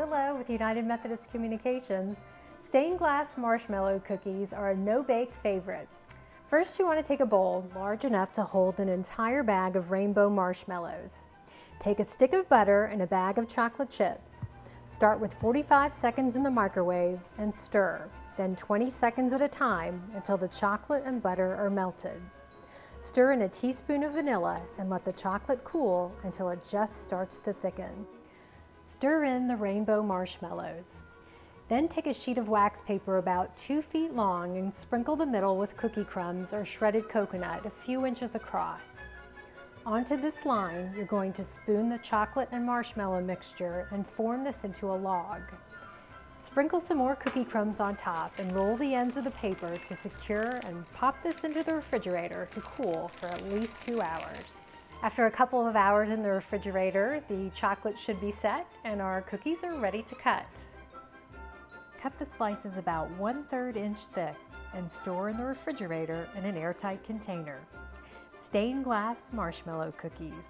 Hello, with United Methodist Communications. Stained glass marshmallow cookies are a no-bake favorite. First, you want to take a bowl large enough to hold an entire bag of rainbow marshmallows. Take a stick of butter and a bag of chocolate chips. Start with 45 seconds in the microwave and stir, then 20 seconds at a time until the chocolate and butter are melted. Stir in a teaspoon of vanilla and let the chocolate cool until it just starts to thicken. Stir in the rainbow marshmallows. Then take a sheet of wax paper about 2 feet long and sprinkle the middle with cookie crumbs or shredded coconut a few inches across. Onto this line, you're going to spoon the chocolate and marshmallow mixture and form this into a log. Sprinkle some more cookie crumbs on top and roll the ends of the paper to secure and pop this into the refrigerator to cool for at least 2 hours. After a couple of hours in the refrigerator, the chocolate should be set and our cookies are ready to cut. Cut the slices about 1/3 inch thick and store in the refrigerator in an airtight container. Stained glass marshmallow cookies.